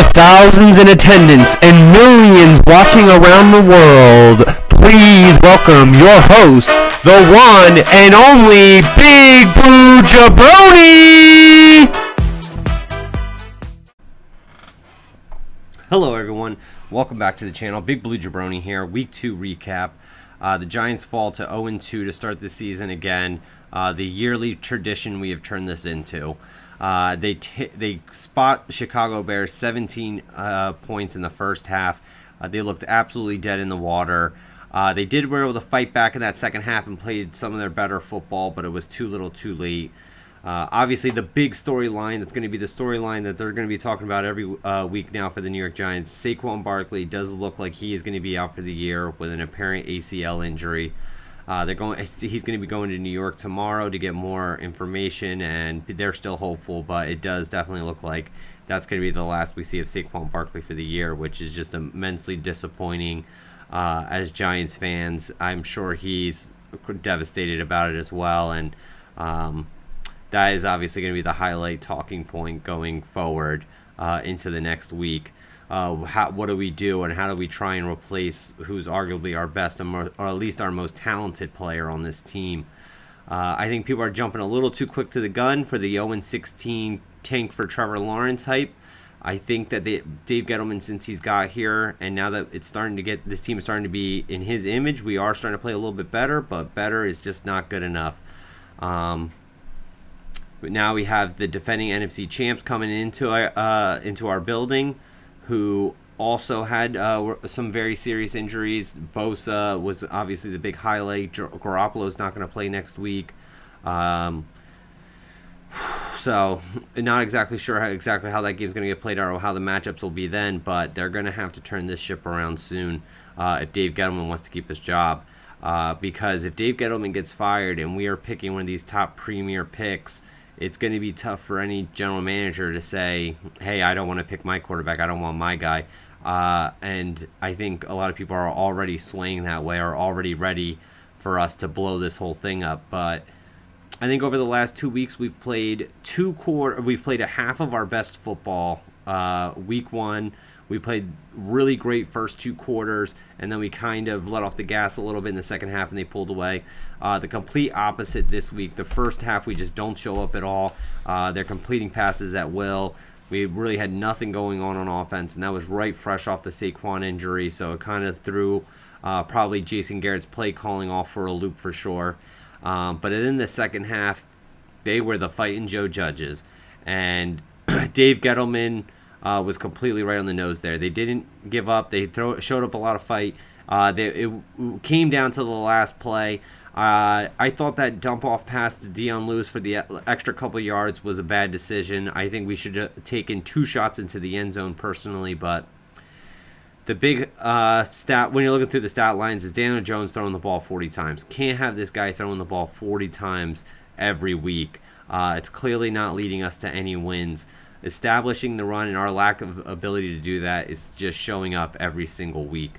the thousands in attendance and millions watching around the world, please welcome your host, the one and only Big Blue Jabroni! Hello everyone, welcome back to the channel. Big Blue Jabroni here, Week 2 recap. The Giants fall to 0-2 to start the season again. The yearly tradition we have turned this into. They spot Chicago Bears 17 points in the first half. They looked absolutely dead in the water. They were able to fight back in that second half and played some of their better football, but it was too little too late. Obviously, the big storyline that's going to be the storyline that they're going to be talking about every week now for the New York Giants. Saquon Barkley does look like he is going to be out for the year with an apparent ACL injury. He's going to be going to New York tomorrow to get more information, and they're still hopeful, but it does definitely look like that's going to be the last we see of Saquon Barkley for the year, which is just immensely disappointing as Giants fans. I'm sure he's devastated about it as well, and that is obviously going to be the highlight talking point going forward into the next week. What do we do, and how do we try and replace who's arguably our best or at least our most talented player on this team? I think people are jumping a little too quick to the gun for the 0-16 tank for Trevor Lawrence hype. I think that Dave Gettleman, since he's got here, and now that this team is starting to be in his image, we are starting to play a little bit better, but better is just not good enough. But now we have the defending NFC champs coming into our building, who also had some very serious injuries. Bosa was obviously the big highlight. Garoppolo's not going to play next week. So not exactly sure how that game's going to get played out or how the matchups will be then, but they're going to have to turn this ship around soon if Dave Gettleman wants to keep his job. Because if Dave Gettleman gets fired and we are picking one of these top premier picks, it's going to be tough for any general manager to say, hey, I don't want to pick my quarterback. I don't want my guy. And I think a lot of people are already swaying that way, are already ready for us to blow this whole thing up. But I think over the last 2 weeks, we've played a half of our best football. Week 1, we played really great first 2 quarters, and then we kind of let off the gas a little bit in the second half, and they pulled away. The complete opposite this week. The first half, we just don't show up at all. They're completing passes at will. We really had nothing going on offense, and that was right fresh off the Saquon injury, so it kind of threw probably Jason Garrett's play calling off for a loop for sure. But in the second half, they were the fighting Joe Judges, and Dave Gettleman was completely right on the nose there. They didn't give up. They showed up a lot of fight. It came down to the last play. I thought that dump-off pass to Dion Lewis for the extra couple yards was a bad decision. I think we should have taken 2 shots into the end zone personally, but the big stat, when you're looking through the stat lines, is Daniel Jones throwing the ball 40 times. Can't have this guy throwing the ball 40 times every week. It's clearly not leading us to any wins. Establishing the run and our lack of ability to do that is just showing up every single week.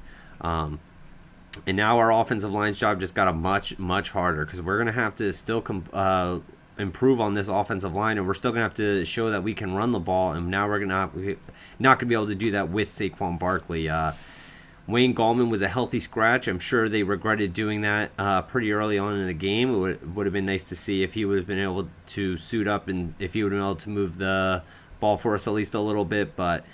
And now our offensive line's job just got much harder, because we're going to have to still improve on this offensive line, and we're still going to have to show that we can run the ball, and now we're not going to be able to do that with Saquon Barkley. Wayne Gallman was a healthy scratch. I'm sure they regretted doing that pretty early on in the game. It would have been nice to see if he would have been able to suit up and if he would have been able to move the ball for us at least a little bit, but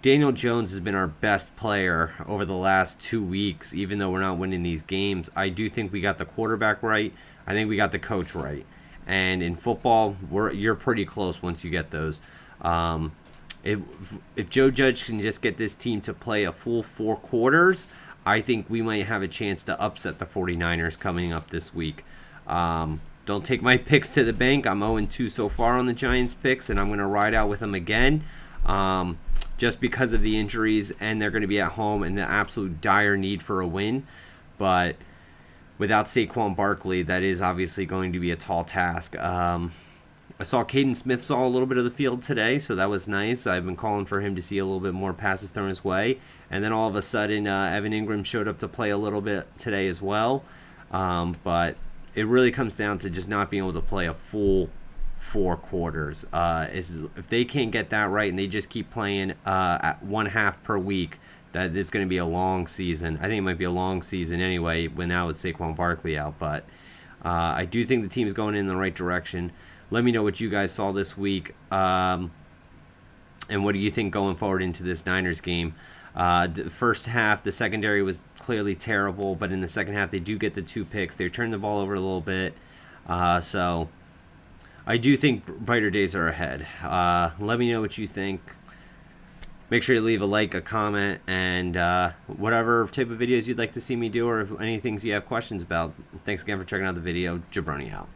Daniel Jones has been our best player over the last 2 weeks, even though we're not winning these games. I do think we got the quarterback right. I think we got the coach right. And in football, you're pretty close once you get those. If Joe Judge can just get this team to play a full 4 quarters, I think we might have a chance to upset the 49ers coming up this week. Don't take my picks to the bank. I'm 0-2 so far on the Giants picks, and I'm going to ride out with them again. Just because of the injuries, and they're going to be at home in the absolute dire need for a win. But without Saquon Barkley, that is obviously going to be a tall task. I saw Caden Smith saw a little bit of the field today, so that was nice. I've been calling for him to see a little bit more passes thrown his way. And then all of a sudden, Evan Ingram showed up to play a little bit today as well. But it really comes down to just not being able to play a full 4 quarters. Is if they can't get that right and they just keep playing at 1/2 per week, that it's going to be a long season. I think it might be a long season anyway. When now with Saquon Barkley out, but I do think the team's going in the right direction. Let me know what you guys saw this week, and what do you think going forward into this Niners game. The first half, the secondary was clearly terrible, but in the second half, they do get the 2 picks. They turn the ball over a little bit. So I do think brighter days are ahead. Let me know what you think. Make sure you leave a like, a comment, and whatever type of videos you'd like to see me do, or if any things you have questions about. Thanks again for checking out the video. Jabroni out.